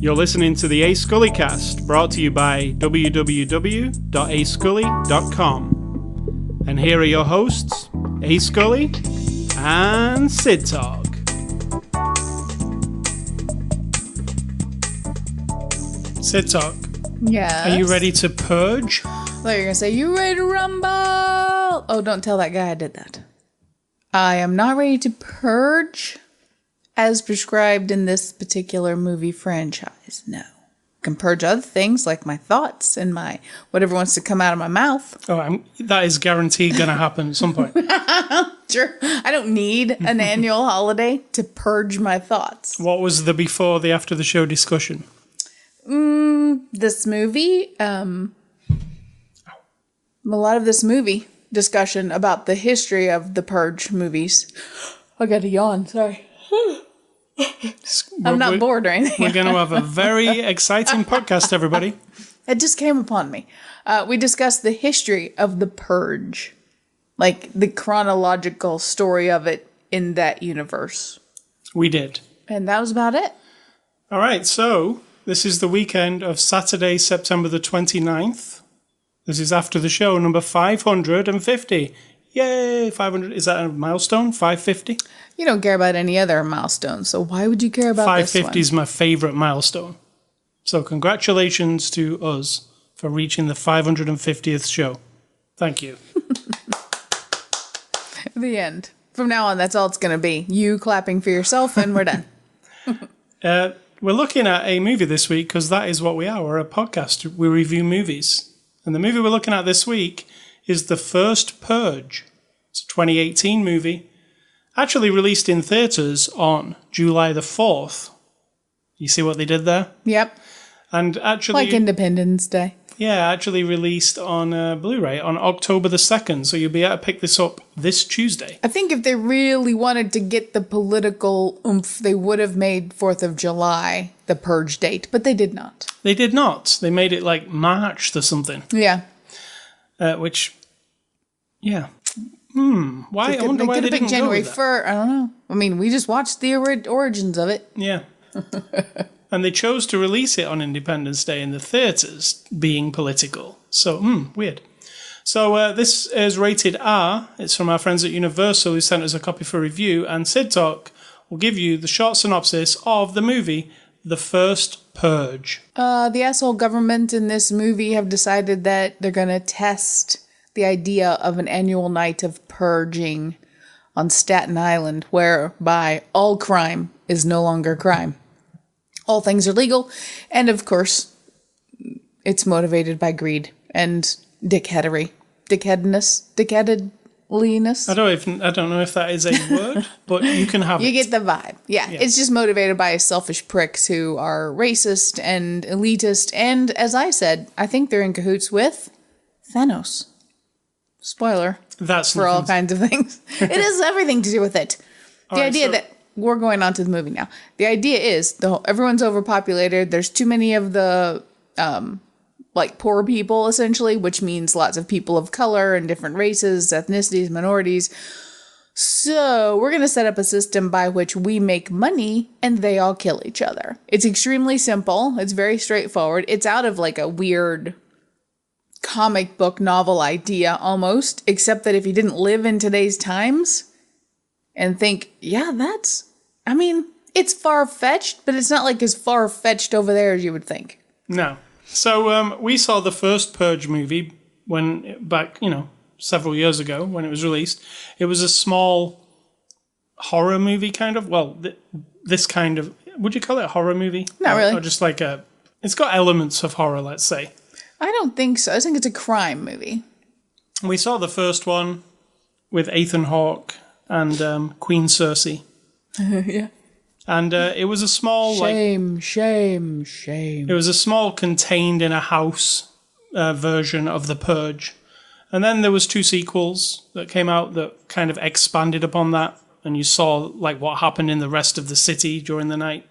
You're listening to the A Scully cast, brought to you by www.ascully.com. And here are your hosts, A Scully and Sid Talk. Sid Talk. Yes. Are you ready to purge? You're going to say, you ready to rumble? Oh, don't tell that guy I did that. I am not ready to purge as prescribed in this particular movie franchise. No. I can purge other things like my thoughts and my whatever wants to come out of my mouth. Oh, that is guaranteed going to happen at some point. Sure. I don't need an annual holiday to purge my thoughts. What was the before, the after the show discussion? This movie, a lot of this movie discussion about the history of the Purge movies. I got to yawn, sorry. I'm not bored or anything. We're going to have a very exciting podcast, everybody. It just came upon me. We discussed the history of the Purge, like the chronological story of it in that universe. We did. And that was about it. All right, so this is the weekend of Saturday, September the 29th. This is after the show, number 550. Yay, 500. Is that a milestone? 550? You don't care about any other milestone, so why would you care about this one? 550 is my favorite milestone. So congratulations to us for reaching the 550th show. Thank you. The end. From now on, that's all it's going to be. You clapping for yourself, and we're done. We're looking at a movie this week because that is what we are. We're a podcast. We review movies. And the movie we're looking at this week is The First Purge. It's a 2018 movie, actually released in theatres on July the 4th. You see what they did there? Yep. And actually... Like Independence Day. Yeah, actually released on Blu-ray on October the 2nd, so you'll be able to pick this up this Tuesday. I think if they really wanted to get the political oomph, they would have made 4th of July the Purge date, but they did not. They did not. They made it like March or something. Yeah. Which, yeah. Why? I wonder why they didn't January go with that. 1st. I don't know. I mean, we just watched the origins of it. Yeah. And they chose to release it on Independence Day in the theatres, being political. So, weird. So this is rated R. It's from our friends at Universal who sent us a copy for review. And Sid Talk will give you the short synopsis of the movie, The First Purge. The asshole government in this movie have decided that they're going to test the idea of an annual night of purging on Staten Island, whereby all crime is no longer crime. All things are legal, and of course, it's motivated by greed and dickheadery. Dickheadedness? Dickheadedliness? I don't know if that is a word, but you can have it. You get the vibe. Yeah, it's just motivated by selfish pricks who are racist and elitist, and as I said, I think they're in cahoots with Thanos. Spoiler. That's for all kinds of things. It has everything to do with it. The idea that we're going on to the movie now. The idea is everyone's overpopulated. There's too many of the poor people, essentially, which means lots of people of color and different races, ethnicities, minorities. So we're going to set up a system by which we make money and they all kill each other. It's extremely simple. It's very straightforward. It's out of like a weird comic book novel idea almost, except that if you didn't live in today's times and think, it's far-fetched, but it's not like as far-fetched over there as you would think. No. So we saw the first Purge movie back several years ago when it was released. It was a small horror movie kind of. Well, this kind of, would you call it a horror movie? Not really. Or just like it's got elements of horror, let's say. I don't think so. I think it's a crime movie. We saw the first one with Ethan Hawke and Queen Cersei. Yeah. And it was a small... Shame. It was a small contained in a house version of The Purge. And then there was 2 sequels that came out that kind of expanded upon that. And you saw what happened in the rest of the city during the night.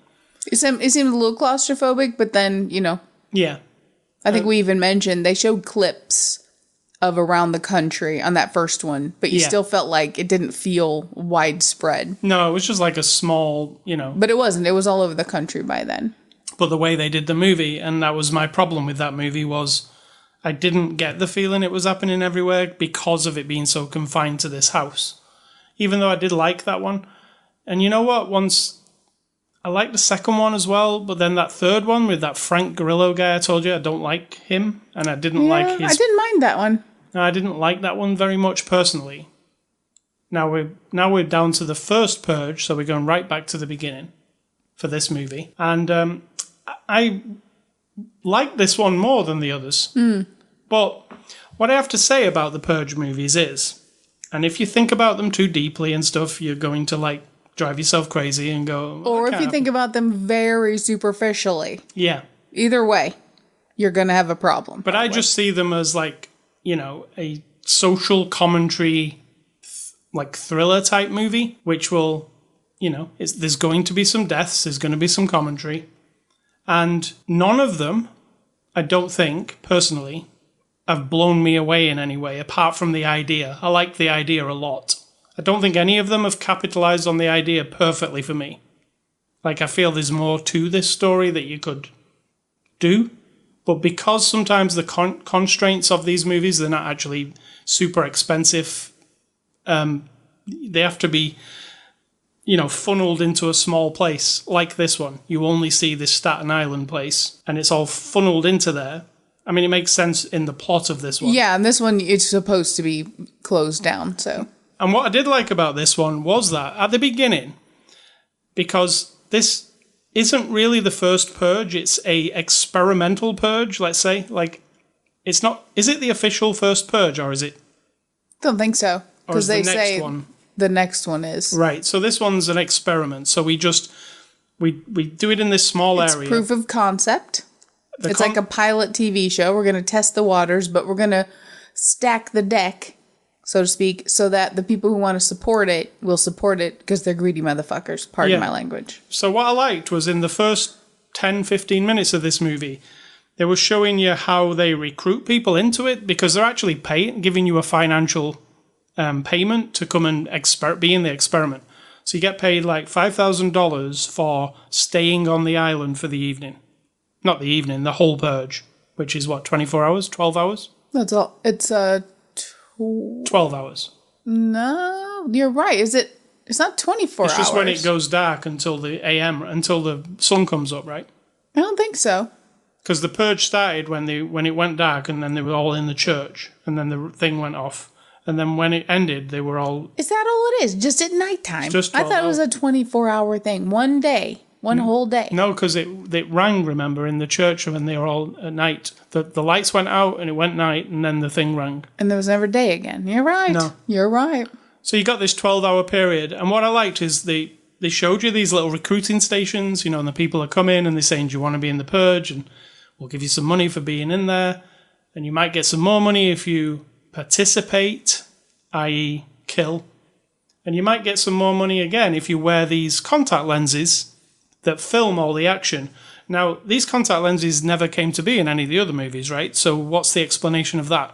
It seemed a little claustrophobic, but then, Yeah. I think we even mentioned they showed clips of around the country on that first one, but you still felt like it didn't feel widespread. No, it was just like a small, But it wasn't. It was all over the country by then. But the way they did the movie, and that was my problem with that movie, was I didn't get the feeling it was happening everywhere because of it being so confined to this house. Even though I did like that one. And you know what? I liked the second one as well, but then that third one with that Frank Grillo guy, I told you I don't like him, and I didn't like his... I didn't mind that one. No, I didn't like that one very much personally. Now we're down to the first Purge, so we're going right back to the beginning for this movie. And I like this one more than the others. But what I have to say about the Purge movies is, and if you think about them too deeply and stuff, you're going to drive yourself crazy and go... Or if you think about them very superficially. Yeah. Either way, you're going to have a problem. But I just see them as a social commentary, thriller type movie, which will, there's going to be some deaths, there's going to be some commentary. And none of them, I don't think, personally, have blown me away in any way, apart from the idea. I like the idea a lot. I don't think any of them have capitalized on the idea perfectly for me. I feel there's more to this story that you could do. But because sometimes the constraints of these movies, they're not actually super expensive. They have to be, funneled into a small place like this one. You only see this Staten Island place, and it's all funneled into there. I mean, it makes sense in the plot of this one. Yeah, and this one, it's supposed to be closed down, so... And what I did like about this one was that at the beginning, because this isn't really the first Purge, it's a experimental Purge, let's say. It's not... Is it the official first Purge, or is it... Don't think so. Because they say the next one is. Right, so this one's an experiment. So we do it in this small area. It's proof of concept. It's like a pilot TV show. We're going to test the waters, but we're going to stack the deck, so to speak, so that the people who want to support it will support it because they're greedy motherfuckers. Pardon my language. So what I liked was in the first 10, 15 minutes of this movie, they were showing you how they recruit people into it because they're actually giving you a financial payment to come and be in the experiment. So you get paid $5,000 for staying on the island for the evening. Not the evening, the whole Purge, which is 24 hours, 12 hours? That's all. It's 12 hours. No, you're right. It's not 24 hours. It's just when it goes dark until the until the sun comes up, right? I don't think so. Because the Purge started when it went dark, and then they were all in the church, and then the thing went off. And then when it ended, they were all... Is that all it is? Just at nighttime? I thought it was a 24-hour thing. One day. One whole day. No, because it rang, remember, in the church when they were all at night. The lights went out and it went night and then the thing rang. And there was never day again. You're right. No. You're right. So you got this 12-hour period. And what I liked is they showed you these little recruiting stations, and the people are coming and they're saying, do you want to be in the Purge? And we'll give you some money for being in there. And you might get some more money if you participate, i.e. kill. And you might get some more money again if you wear these contact lenses that film all the action. Now, these contact lenses never came to be in any of the other movies, right? So what's the explanation of that?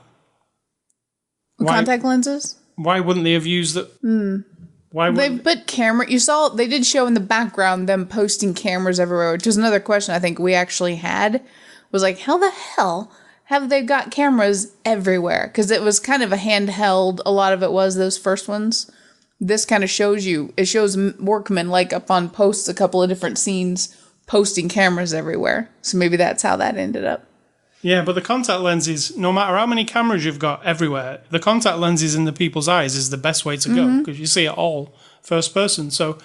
Contact lenses? Why wouldn't they have used it? Why they put camera... they did show in the background them posting cameras everywhere, which is another question I think we actually had, was how the hell have they got cameras everywhere? Because it was kind of a handheld, a lot of it was those first ones. This kind of shows workmen, up on posts, a couple of different scenes, posting cameras everywhere. So maybe that's how that ended up. Yeah, but the contact lenses, no matter how many cameras you've got everywhere, the contact lenses in the people's eyes is the best way to go because you see it all first person. So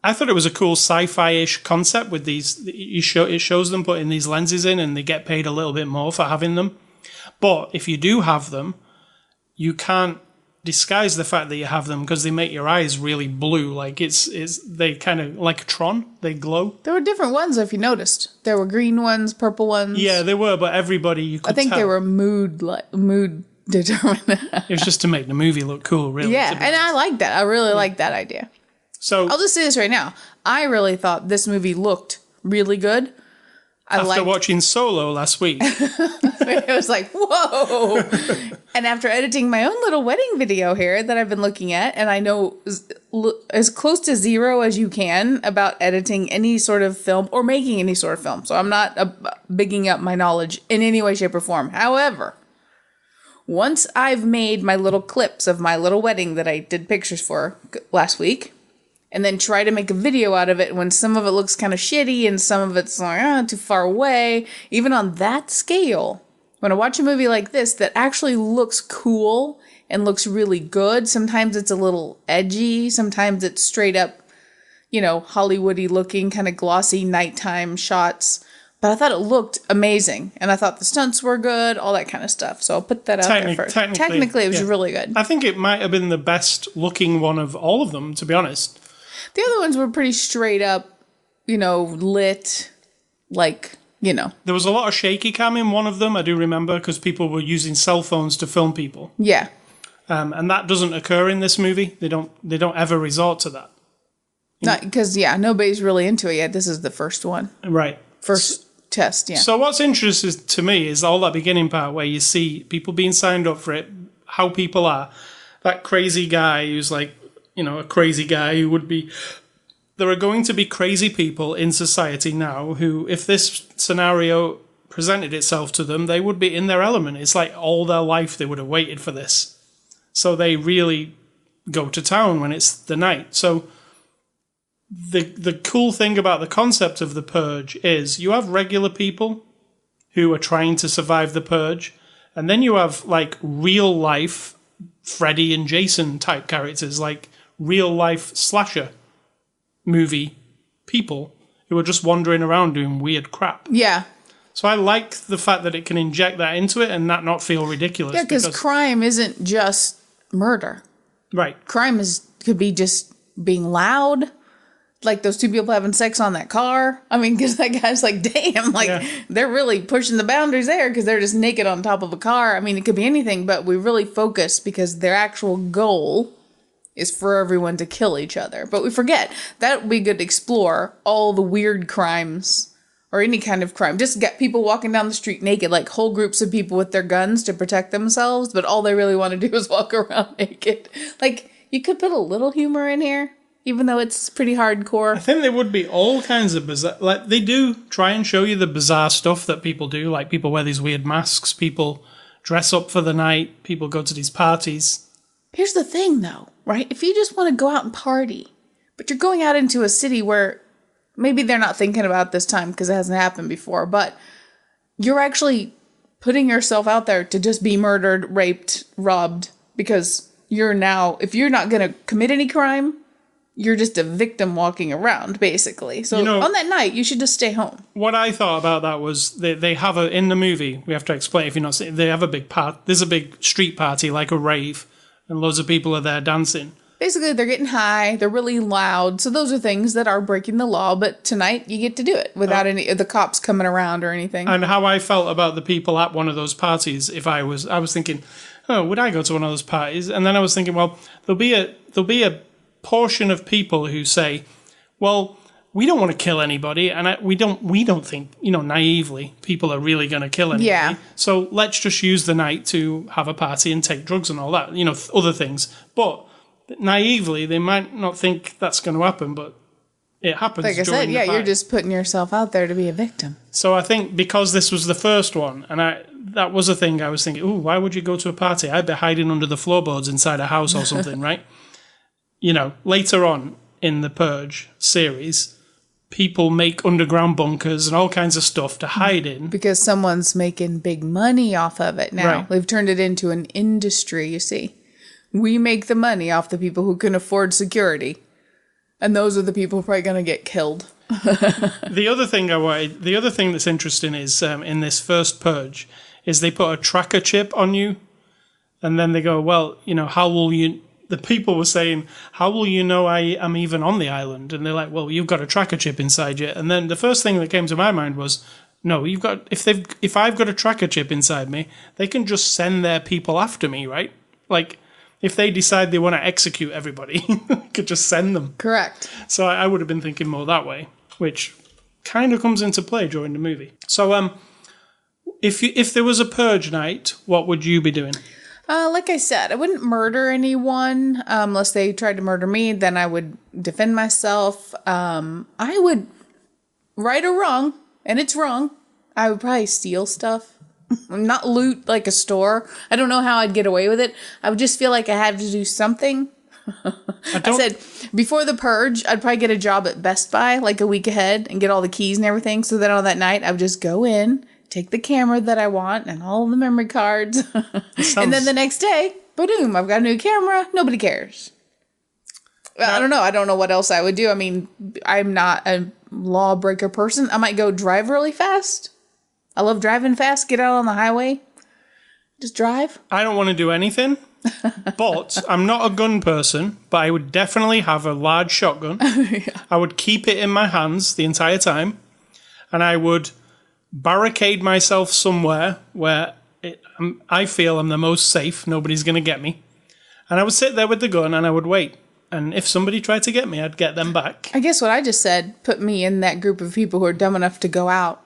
I thought it was a cool sci-fi-ish concept with these. It shows them putting these lenses in and they get paid a little bit more for having them. But if you do have them, you can't disguise the fact that you have them because they make your eyes really blue. They kind of like Tron, they glow. There were different ones if you noticed. There were green ones, purple ones. Yeah, there were, but everybody you could tell. They were mood determined. It was just to make the movie look cool, really. Yeah, and I like that. I really like that idea. So I'll just say this right now. I really thought this movie looked really good. After watching Solo last week. It was like, whoa. And after editing my own little wedding video here that I've been looking at, and I know as close to zero as you can about editing any sort of film or making any sort of film. So I'm not bigging up my knowledge in any way, shape, or form. However, once I've made my little clips of my little wedding that I did pictures for last week, and then try to make a video out of it when some of it looks kind of shitty and some of it's like, too far away. Even on that scale, when I watch a movie like this that actually looks cool and looks really good, sometimes it's a little edgy, sometimes it's straight up, Hollywoody looking, kind of glossy nighttime shots. But I thought it looked amazing, and I thought the stunts were good, all that kind of stuff. So I'll put that out there first. Technically, it was really good. I think it might have been the best looking one of all of them, to be honest. The other ones were pretty straight up, lit, There was a lot of shaky cam in one of them, I do remember, because people were using cell phones to film people. Yeah. And that doesn't occur in this movie. They don't ever resort to that. Not because, nobody's really into it yet. This is the first one. Right. First test, yeah. So what's interesting to me is all that beginning part where you see people being signed up for it, how people are. That crazy guy who's like, a crazy guy who would be... There are going to be crazy people in society now who, if this scenario presented itself to them, they would be in their element. It's like all their life they would have waited for this. So they really go to town when it's the night. So the cool thing about the concept of the Purge is you have regular people who are trying to survive the Purge, and then you have like real life Freddy and Jason type characters, like real life slasher movie people who are just wandering around doing weird crap. Yeah. So I like the fact that it can inject that into it and that not feel ridiculous. Yeah, because crime isn't just murder. Right. Crime could be just being loud, like those two people having sex on that car. I mean, because that guy's like, damn, they're really pushing the boundaries there because they're just naked on top of a car. I mean, it could be anything, but we really focus because their actual goal is for everyone to kill each other. But we forget that we could explore all the weird crimes or any kind of crime. Just get people walking down the street naked, like whole groups of people with their guns to protect themselves, but all they really want to do is walk around naked. Like, you could put a little humor in here, even though it's pretty hardcore. I think there would be all kinds of bizarre... Like, they do try and show you the bizarre stuff that people do. Like, people wear these weird masks, people dress up for the night, people go to these parties. Here's the thing, though, right? If you just want to go out and party, but you're going out into a city where maybe they're not thinking about this time because it hasn't happened before, but you're actually putting yourself out there to just be murdered, raped, robbed, because you're now, if you're not going to commit any crime, you're just a victim walking around, basically. So on that night, you should just stay home. What I thought about that was they have in the movie, we have to explain if you're not seeing, they have a big there's a big street party, like a rave, and loads of people are there dancing. Basically, they're getting high, they're really loud, so those are things that are breaking the law, but tonight you get to do it without any of the cops coming around or anything. And how I felt about the people at one of those parties, I was thinking, would I go to one of those parties? And then I was thinking, well, there'll be a portion of people who say, well, we don't want to kill anybody, and we don't think, naively, people are really going to kill anybody. Yeah. So let's just use the night to have a party and take drugs and all that, other things. But naively, they might not think that's going to happen, but it happens. Like I said, yeah, you're just putting yourself out there to be a victim. So I think because this was the first one, and that was a thing I was thinking, why would you go to a party? I'd be hiding under the floorboards inside a house or something, right? Later on in the Purge series, people make underground bunkers and all kinds of stuff to hide in. Because someone's making big money off of it now. Right. They've turned it into an industry, you see. We make the money off the people who can afford security. And those are the people probably going to get killed. The other thing that's interesting is in this first Purge is they put a tracker chip on you. And then they go, well, how will you... The people were saying, how will you know I am even on the island? And they're like, well, you've got a tracker chip inside you. And then the first thing that came to my mind was, no, you've got... If I've got a tracker chip inside me, they can just send their people after me, right? Like... If they decide they want to execute everybody, could just send them. Correct. So I would have been thinking more that way, which kind of comes into play during the movie. So, if there was a purge night, what would you be doing? Like I said, I wouldn't murder anyone unless they tried to murder me. Then I would defend myself. I would, right or wrong, and it's wrong, I would probably steal stuff. Not loot like a store. I don't know how I'd get away with it. I would just feel like I had to do something. I said, before the purge, I'd probably get a job at Best Buy like a week ahead and get all the keys and everything. So that on that night, I would just go in, take the camera that I want and all the memory cards. And then the next day, boom, I've got a new camera. Nobody cares. I don't know. I don't know what else I would do. I mean, I'm not a lawbreaker person. I might go drive really fast. I love driving fast. Get out on the highway. Just drive. I don't want to do anything, but I'm not a gun person, but I would definitely have a large shotgun. Yeah. I would keep it in my hands the entire time, and I would barricade myself somewhere where I feel I'm the most safe. Nobody's going to get me. And I would sit there with the gun and I would wait. And if somebody tried to get me, I'd get them back. I guess what I just said put me in that group of people who are dumb enough to go out.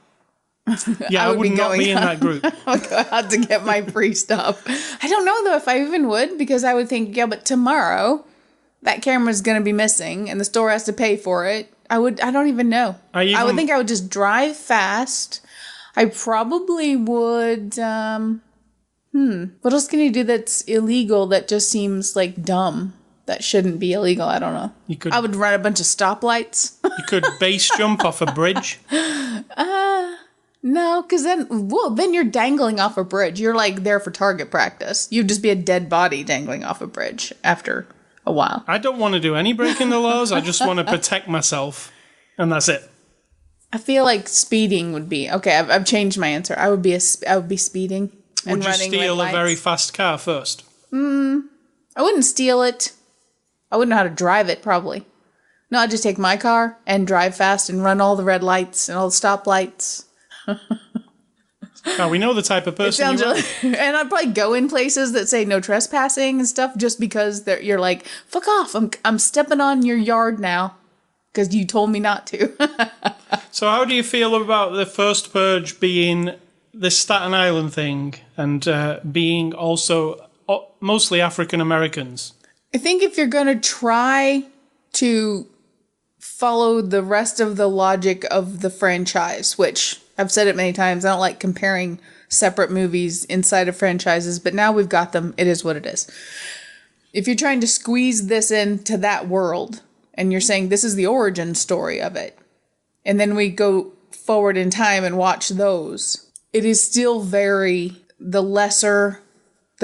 Yeah, I would not be in that group. I'll go out to get my free stuff. I don't know, though, if I even would, because I would think, yeah, but tomorrow that camera's going to be missing and the store has to pay for it. I don't even know. I would think I would just drive fast. I probably would, what else can you do that's illegal that just seems like dumb? That shouldn't be illegal. I don't know. I would run a bunch of stoplights. You could base jump off a bridge. No, because then you're dangling off a bridge. You're like there for target practice. You'd just be a dead body dangling off a bridge after a while. I don't want to do any breaking the laws. I just want to protect myself, and that's it. I feel like speeding would be okay. I've changed my answer. I would be speeding and would you running steal a very fast car first? I wouldn't steal it. I wouldn't know how to drive it, probably. No, I'd just take my car and drive fast and run all the red lights and all the stoplights. Now, we know the type of person you are. And I'd probably go in places that say no trespassing and stuff just because you're like, fuck off, I'm stepping on your yard now because you told me not to. So how do you feel about the first purge being this Staten Island thing and being also mostly African Americans? I think if you're going to try to follow the rest of the logic of the franchise, which I've said it many times, I don't like comparing separate movies inside of franchises, but now we've got them. It is what it is. If you're trying to squeeze this into that world and you're saying this is the origin story of it, and then we go forward in time and watch those, it is still the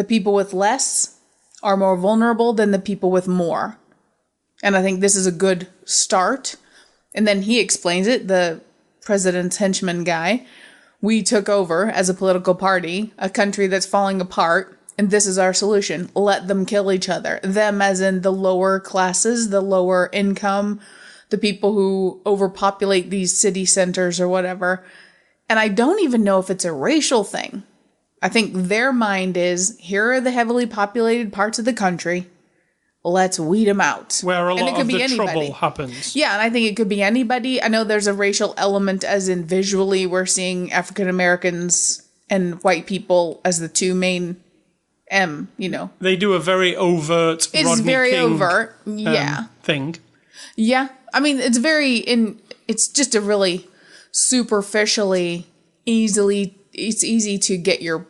people with less are more vulnerable than the people with more. And I think this is a good start. And then he explains it, the president's henchman guy. We took over as a political party, a country that's falling apart, and this is our solution. Let them kill each other. Them as in the lower classes, the lower income, the people who overpopulate these city centers or whatever. And I don't even know if it's a racial thing. I think their mind is, here are the heavily populated parts of the country. Let's weed them out. Where a lot of the trouble happens. Yeah, and I think it could be anybody. I know there's a racial element, as in visually we're seeing African Americans and white people as the two main They do a very overt It's very King, overt, yeah. Thing. Yeah, I mean, it's just a really superficially, it's easy to get your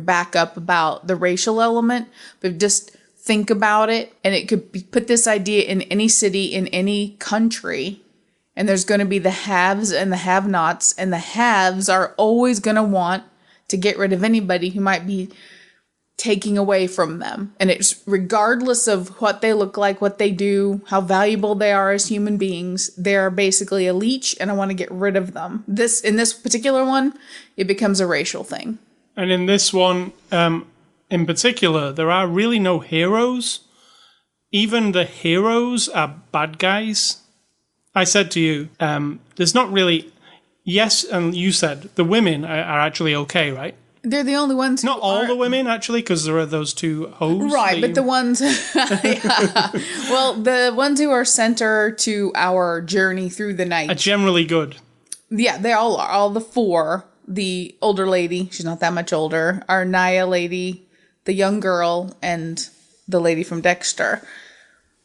back up about the racial element, but just think about it, and it could put this idea in any city, in any country, and there's going to be the haves and the have-nots, and the haves are always going to want to get rid of anybody who might be taking away from them. And it's regardless of what they look like, what they do, how valuable they are as human beings, they're basically a leech, and I want to get rid of them. In this particular one, it becomes a racial thing. And in this one, in particular, there are really no heroes. Even the heroes are bad guys. I said to you, there's not really... Yes, and you said the women are actually okay, right? They're the only ones who Not all the women, actually, because there are those two hoes. Right, but the ones... yeah. Well, the ones who are center to our journey through the night... are generally good. Yeah, they all are. All the four. The older lady, she's not that much older. Our Naya lady, the young girl, and the lady from Dexter.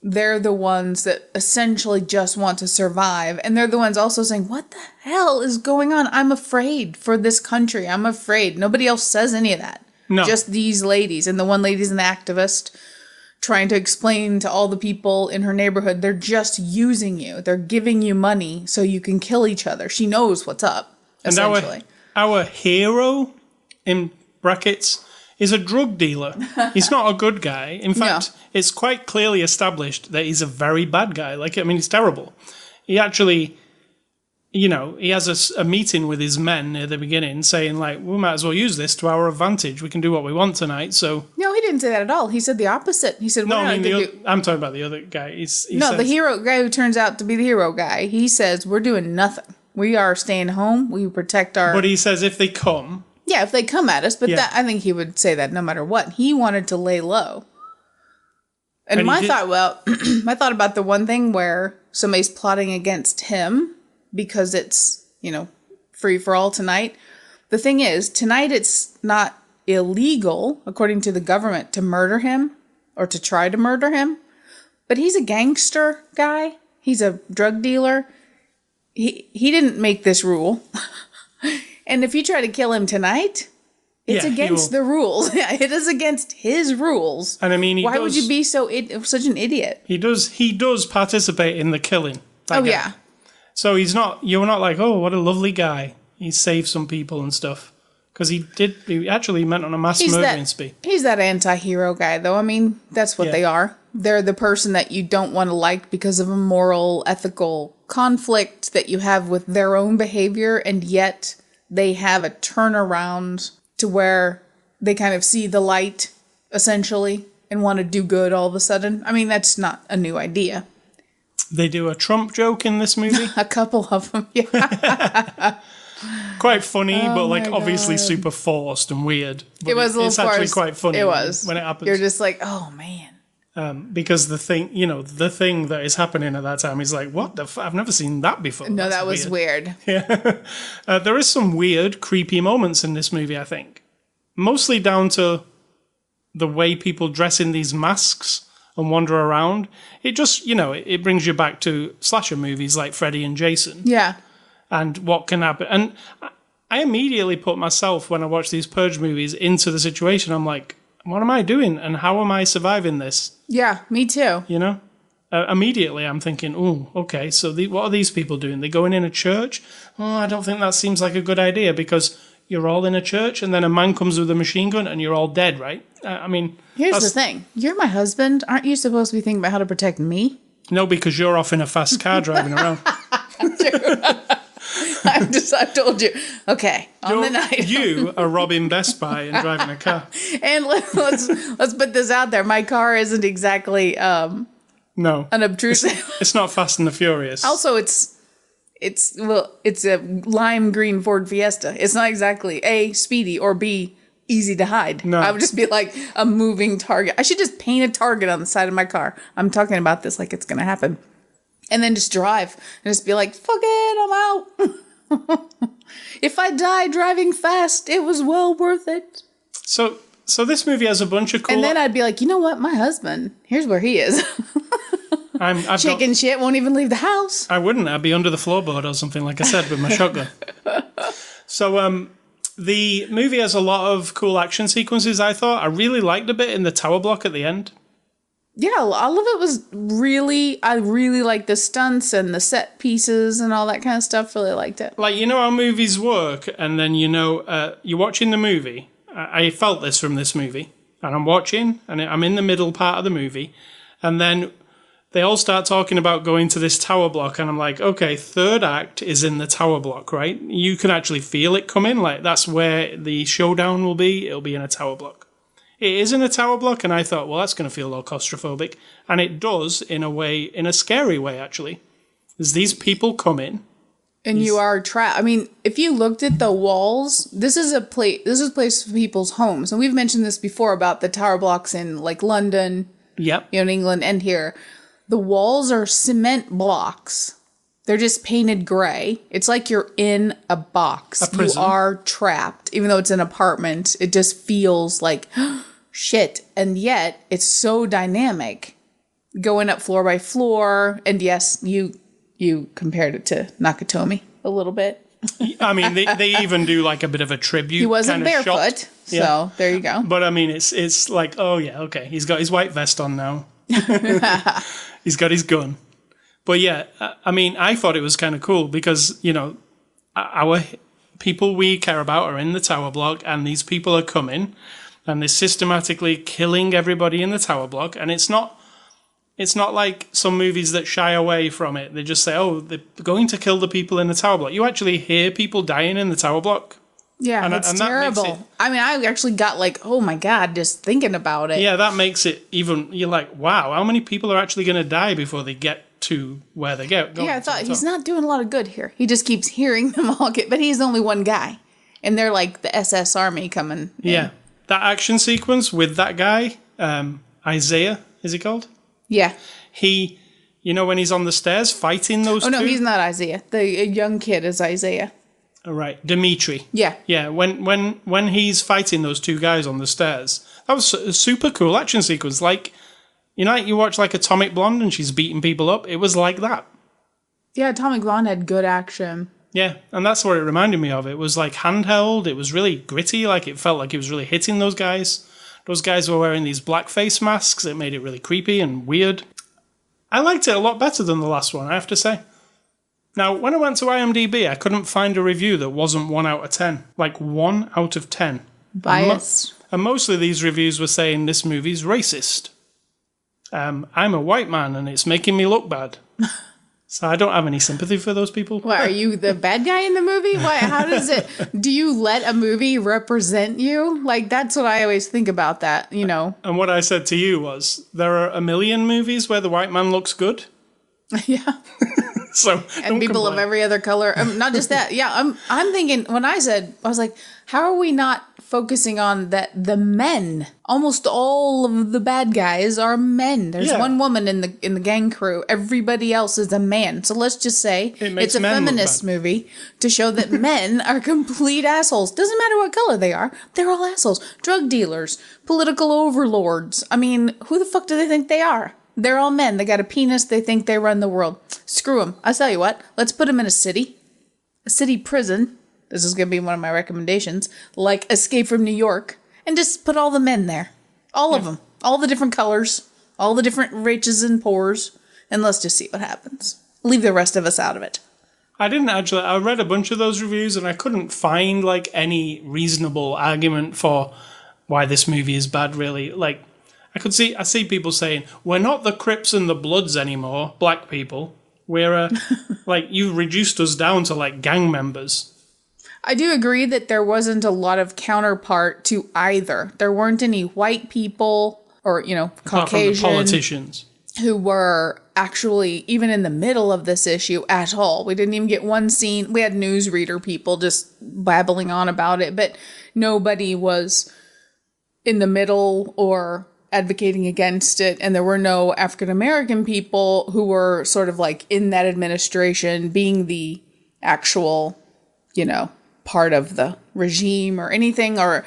They're the ones that essentially just want to survive. And they're the ones also saying, what the hell is going on? I'm afraid for this country. I'm afraid. Nobody else says any of that. No. Just these ladies. And the one lady's an activist trying to explain to all the people in her neighborhood, they're just using you. They're giving you money so you can kill each other. She knows what's up, essentially. And our hero, in brackets, is a drug dealer. He's not a good guy. In fact, it's quite clearly established that he's a very bad guy. He's terrible. He actually, he has a meeting with his men near the beginning saying, we might as well use this to our advantage. We can do what we want tonight, so... No, he didn't say that at all. He said the opposite. He said, I'm talking about the other guy. The hero guy who turns out to be the hero guy. He says, we're doing nothing. We are staying home. We protect our... But he says if they come... Yeah, if they come at us. But I think he would say that no matter what. He wanted to lay low. And my thought, I thought about the one thing where somebody's plotting against him because it's, free for all tonight. The thing is, tonight it's not illegal, according to the government, to murder him or to try to murder him. But he's a gangster guy. He's a drug dealer. He didn't make this rule. And if you try to kill him tonight, it's against the rules. Yeah, it is against his rules. And why would you be such an idiot? He does participate in the killing. Yeah. So you're not like, oh, what a lovely guy. He saved some people and stuff. Because he actually meant on a mass murdering spree. He's that anti-hero guy, though. That's what they are. They're the person that you don't want to like because of a moral, ethical conflict that you have with their own behavior, and yet they have a turnaround to where they kind of see the light, essentially, and want to do good all of a sudden. That's not a new idea. They do a Trump joke in this movie. A couple of them, yeah. Quite funny, but obviously super forced and weird. But it was a little It's actually quite funny. It was. When it happens. You're just like, oh, man. Because the thing that is happening at that time is like, what the I've never seen that before. No, that was weird. Yeah. There is some weird, creepy moments in this movie, I think. Mostly down to the way people dress in these masks and wander around. It just, it brings you back to slasher movies like Freddy and Jason. Yeah. And what can happen. And I immediately put myself, when I watch these Purge movies, into the situation. I'm like, what am I doing? And how am I surviving this? Yeah, me too. Immediately I'm thinking, oh, okay, so what are these people doing? They're going in a church? Oh, I don't think that seems like a good idea because you're all in a church and then a man comes with a machine gun and you're all dead, right? Here's the thing. You're my husband. Aren't you supposed to be thinking about how to protect me? No, because you're off in a fast car driving around. I told you. Okay, on the night. You are robbing Best Buy and driving a car. And let's put this out there. My car isn't exactly no unobtrusive. It's not Fast and the Furious. Also, it's a lime green Ford Fiesta. It's not exactly A, speedy, or B, easy to hide. No. I would just be like a moving target. I should just paint a target on the side of my car. I'm talking about this like it's going to happen. And then just drive and just be like, fuck it, I'm out. If I die driving fast, it was well worth it. So this movie has a bunch of cool... And then I'd be like, you know what? My husband, here's where he is. I'm chicken shit, won't even leave the house. I wouldn't. I'd be under the floorboard or something, like I said, with my shotgun. So the movie has a lot of cool action sequences, I thought. I really liked a bit in the tower block at the end. Yeah, all of it was I really liked the stunts and the set pieces and all that kind of stuff. Really liked it. Like, how movies work, and then, you're watching the movie. I felt this from this movie. And I'm watching, and I'm in the middle part of the movie. And then they all start talking about going to this tower block. And I'm like, okay, third act is in the tower block, right? You can actually feel it coming. Like, that's where the showdown will be. It'll be in a tower block. It is in a tower block, and I thought, well, that's going to feel a little claustrophobic. And it does, in a scary way, actually. As these people come in. And you are trapped. If you looked at the walls, this is a place for people's homes. And we've mentioned this before about the tower blocks in, like, London. Yep. In England and here. The walls are cement blocks They're just painted gray. It's like you're in a box. A prison. You are trapped. Even though it's an apartment, it just feels like shit. And yet, it's so dynamic. Going up floor by floor. And yes, you compared it to Nakatomi a little bit. I mean, they even do like a bit of a tribute. He wasn't kind of barefoot. shot. So, Yeah. there you go. But I mean, it's like, oh yeah, okay. He's got his white vest on now. He's got his gun. But yeah, I mean, I thought it was kind of cool because, you know, our people we care about are in the tower block, and these people are coming and they're systematically killing everybody in the tower block. And it's not like some movies that shy away from it. They just say, oh, they're going to kill the people in the tower block. You actually hear people dying in the tower block. Yeah, it's terrible. I mean, I actually got like, oh my God, just thinking about it. Yeah, that makes it even, you're like, wow, how many people are actually going to die before they get to where they go? Yeah, I thought he's not doing a lot of good here. He just keeps hearing them all get, but he's only one guy. And they're like the SS Army coming in. Yeah, that action sequence with that guy, Isaiah, is he called? Yeah. He, you know, when he's on the stairs fighting those two? Oh, no, he's not Isaiah. The young kid is Isaiah. All right, Dimitri. Yeah. Yeah, when he's fighting those two guys on the stairs, that was a super cool action sequence. Like, you know, you watch like Atomic Blonde and she's beating people up. It was like that. Yeah, Atomic Blonde had good action. Yeah, and that's what it reminded me of. It was like handheld. It was really gritty. Like, it felt like it was really hitting those guys. Those guys were wearing these black face masks. It made it really creepy and weird. I liked it a lot better than the last one, I have to say. Now, when I went to IMDb, I couldn't find a review that wasn't 1 out of 10. Like, 1 out of 10. Biased. And mostly these reviews were saying this movie's racist. I'm a white man and it's making me look bad. So I don't have any sympathy for those people. What, are you the bad guy in the movie? How does it, do you let a movie represent you? Like, that's what I always think about that, you know. And what I said to you was, there are a million movies where the white man looks good. Yeah. So and people of every other color. Not just that. Yeah, I'm thinking, when I was like, how are we not focusing on that the men? Almost all of the bad guys are men. There's one woman in the gang crew. Everybody else is a man. So let's just say it's a feminist movie to show that men are complete assholes. Doesn't matter what color they are. They're all assholes. Drug dealers, political overlords. I mean, who the fuck do they think they are? They're all men. They got a penis. They think they run the world. Screw them. I'll tell you what. Let's put them in a city prison. This is going to be one of my recommendations. Like Escape from New York. And just put all the men there. All of them. All the different colors. All the different riches and poors. And let's just see what happens. Leave the rest of us out of it. I read a bunch of those reviews and I couldn't find like any reasonable argument for why this movie is bad, really. Like, I see people saying, we're not the Crips and the Bloods anymore, black people. We're, like, you reduced us down to, like, gang members. I do agree that there wasn't a lot of counterpart to either. There weren't any white people or, you know, Caucasian politicians who were actually even in the middle of this issue at all. We didn't even get one scene. We had newsreader people just babbling on about it, but nobody was in the middle or advocating against it, and there were no African American people who were sort of like in that administration being the actual, you know, part of the regime or anything. Or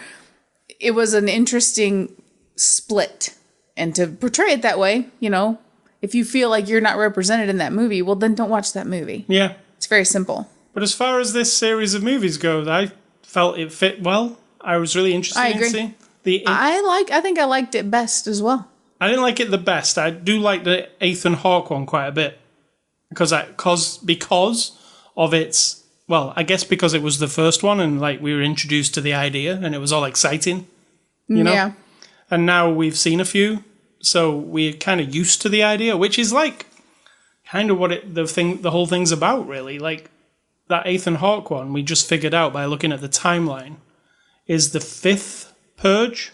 it was an interesting split, and to portray it that way, you know, if you feel like you're not represented in that movie, well, then don't watch that movie. Yeah, it's very simple. But as far as this series of movies go, I felt it fit well. I was really interested in seeing. I think I liked it best as well. I didn't like it the best. I do like the Ethan Hawke one quite a bit because of its, well, I guess because it was the first one and like we were introduced to the idea and it was all exciting, you know. Yeah. And now we've seen a few, so we're kind of used to the idea, which is like kind of what the whole thing's about, really. Like that Ethan Hawke one, we just figured out by looking at the timeline, is the 5th Purge,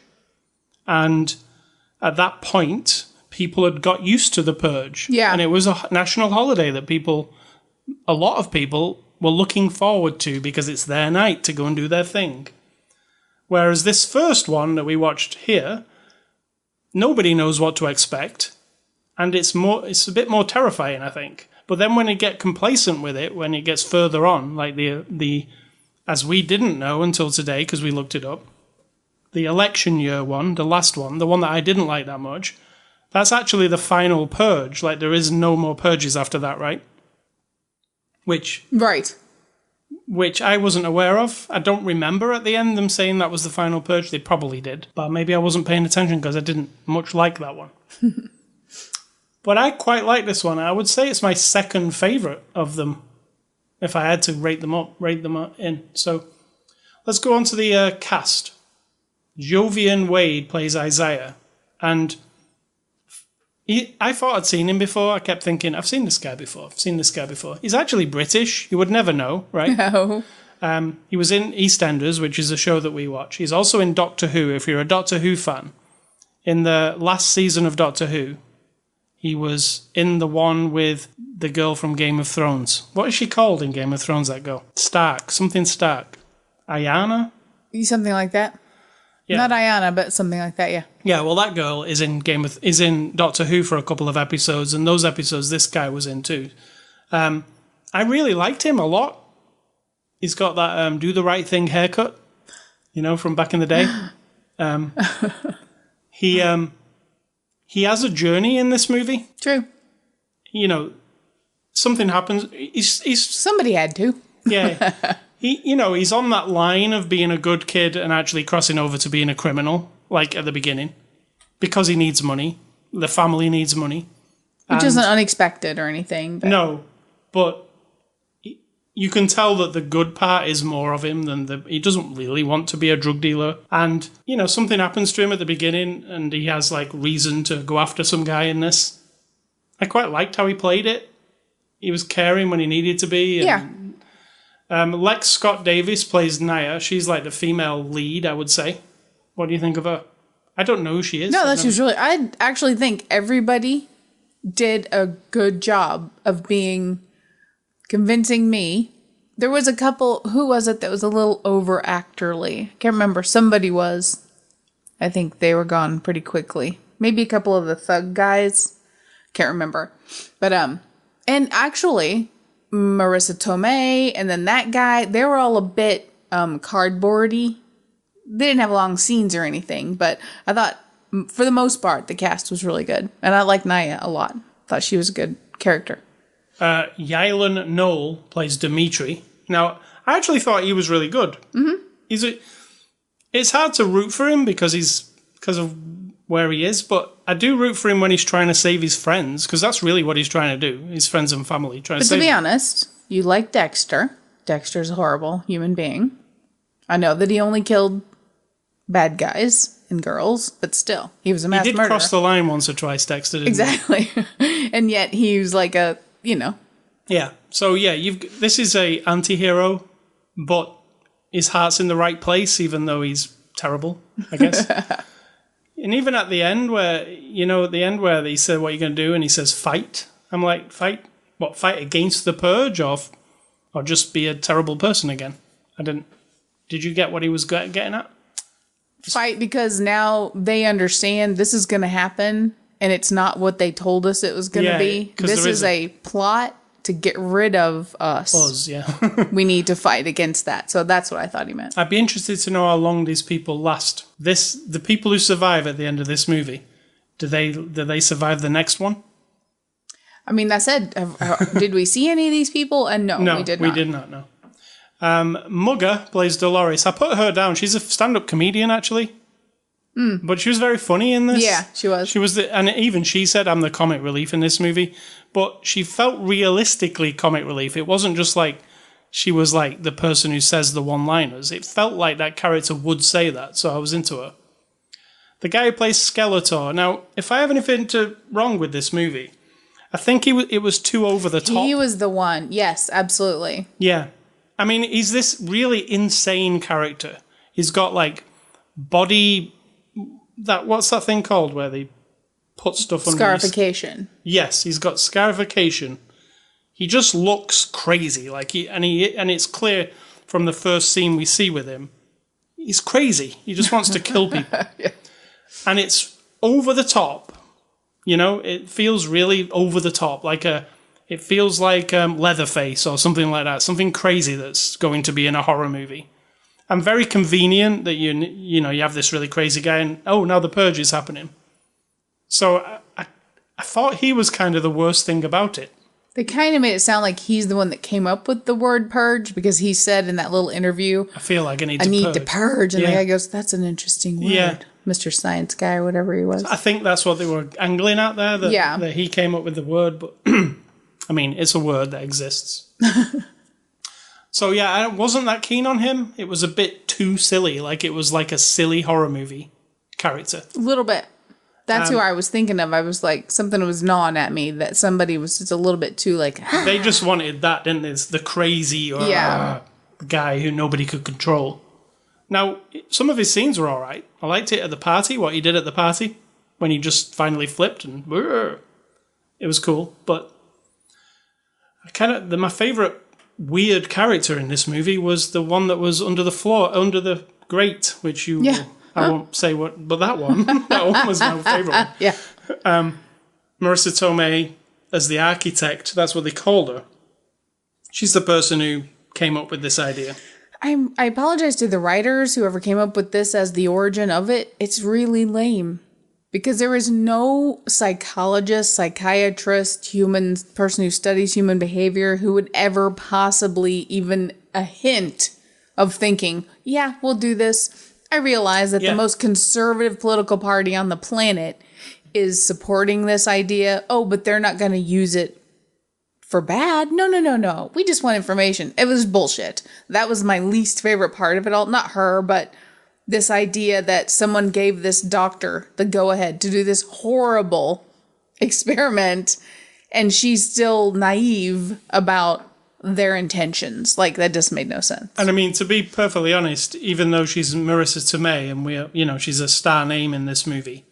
and at that point people had got used to the Purge, and it was a national holiday that a lot of people were looking forward to because it's their night to go and do their thing. Whereas this first one that we watched here, nobody knows what to expect, and it's a bit more terrifying, I think, But then when you get complacent with it, when it gets further on, like the as we didn't know until today because we looked it up, the election year one, the last one, the one that I didn't like that much, that's actually the final purge. Like, there is no more purges after that, right? Which I wasn't aware of. I don't remember at the end them saying that was the final purge. They probably did. But maybe I wasn't paying attention because I didn't much like that one. But I quite like this one. I would say it's my second favourite of them, if I had to rate them in. So let's go on to the cast. Jovian Wade plays Isaiah. And I thought I'd seen him before. I kept thinking, I've seen this guy before. He's actually British. You would never know, right? No. He was in EastEnders, which is a show that we watch. He's also in Doctor Who, if you're a Doctor Who fan. In the last season of Doctor Who, he was in the one with the girl from Game of Thrones. What is she called in Game of Thrones, that girl? Something Stark. Ayanna? Something like that. Yeah. Not Ayanna, but something like that, yeah. Yeah, well, that girl is in Doctor Who for a couple of episodes, and those episodes this guy was in too. I really liked him a lot. He's got that do the right thing haircut, from back in the day. He has a journey in this movie. True. Something happens. He's somebody had to. Yeah. He's on that line of being a good kid and actually crossing over to being a criminal, like at the beginning, because he needs money. The family needs money. Which isn't unexpected or anything. But. No, but you can tell that the good part is more of him than he doesn't really want to be a drug dealer. And, something happens to him at the beginning and he has, reason to go after some guy in this. I quite liked how he played it. He was caring when he needed to be. And, yeah. Lex Scott Davis plays Naya. She's the female lead, I would say. What do you think of her? I don't know who she is. No, she was really... I actually think everybody did a good job of convincing me. There was a couple... Who was it that was a little over-actorly? I can't remember. Somebody was. I think they were gone pretty quickly. Maybe a couple of the thug guys. Can't remember. But, and actually... Marissa Tomei, and then that guy, they were all a bit cardboardy. They didn't have long scenes or anything, but I thought, for the most part, the cast was really good. And I liked Naya a lot. Thought she was a good character. Yailan Noel plays Dimitri. Now, I actually thought he was really good. Mm-hmm. It's hard to root for him because of where he is, but I do root for him when he's trying to save his friends, because that's really what he's trying to do, his friends and family. But to be honest, you like Dexter. Dexter's a horrible human being. I know that he only killed bad guys and girls, but still, he was a mass murderer. He did cross the line once or twice, Dexter, didn't exactly. And yet he was like a, Yeah, so yeah, this is a anti-hero, but his heart's in the right place, even though he's terrible, I guess. And even at the end where they said, what are you going to do? And he says, fight. I'm like, fight? What, fight against the Purge or just be a terrible person again? Did you get what he was getting at? Fight because now they understand this is going to happen and it's not what they told us it was going to be. This is a plot to get rid of us. Yeah. We need to fight against that. So that's what I thought he meant. I'd be interested to know how long these people last. The people who survive at the end of this movie, do they survive the next one? I mean, that said, did we see any of these people? And no, we did not. We did not, no. Mugger plays Dolores. I put her down. She's a stand-up comedian, actually. But she was very funny in this. Yeah, she was. And even she said, I'm the comic relief in this movie. But she felt realistically comic relief. It wasn't just like she was like the person who says the one-liners. It felt like that character would say that, so I was into her. The guy who plays Skeletor. Now, if I have anything wrong with this movie, I think it was too over the top. He was the one. Yes, absolutely. Yeah. I mean, he's this really insane character. He's got body... what's that thing called where they put stuff on? Scarification. Yes, he's got scarification. He just looks crazy, and it's clear from the first scene we see with him. He's crazy. He just wants to kill people. Yeah. And it's over the top. It feels really over the top, like It feels like Leatherface or something like that, something crazy that's going to be in a horror movie. And very convenient that you have this really crazy guy and, oh, now the Purge is happening. So I thought he was kind of the worst thing about it. They kind of made it sound like he's the one that came up with the word purge because he said in that little interview, I feel like I need to purge. And the guy goes, that's an interesting word. Yeah. Mr. Science Guy or whatever he was. I think that's what they were angling at there, that he came up with the word. But, I mean, it's a word that exists. So, yeah, I wasn't that keen on him. It was a bit too silly. Like, it was like a silly horror movie character. A little bit. That's who I was thinking of. I was like, something was gnawing at me that somebody was just a little bit too like... They just wanted that, didn't they? The crazy guy who nobody could control. Now, some of his scenes were all right. I liked it at the party, what he did at the party, when he just finally flipped and... It was cool, but... my favourite weird character in this movie was the one that was under the floor, under the grate, which you... Yeah. I won't say what, but that one was my favourite one. Yeah. Marissa Tomei as the architect, that's what they called her. She's the person who came up with this idea. I apologize to the writers, whoever came up with this as the origin of it. It's really lame. Because there is no psychologist, psychiatrist, person who studies human behavior who would ever possibly even a hint of thinking, yeah, we'll do this. I realize that the most conservative political party on the planet is supporting this idea. Oh, but they're not going to use it for bad. No. We just want information. It was bullshit. That was my least favorite part of it all. Not her, but this idea that someone gave this doctor the go-ahead to do this horrible experiment, and she's still naive about their intentions. Like, that just made no sense. And I mean, to be perfectly honest, even though she's Marissa Tomei and she's a star name in this movie,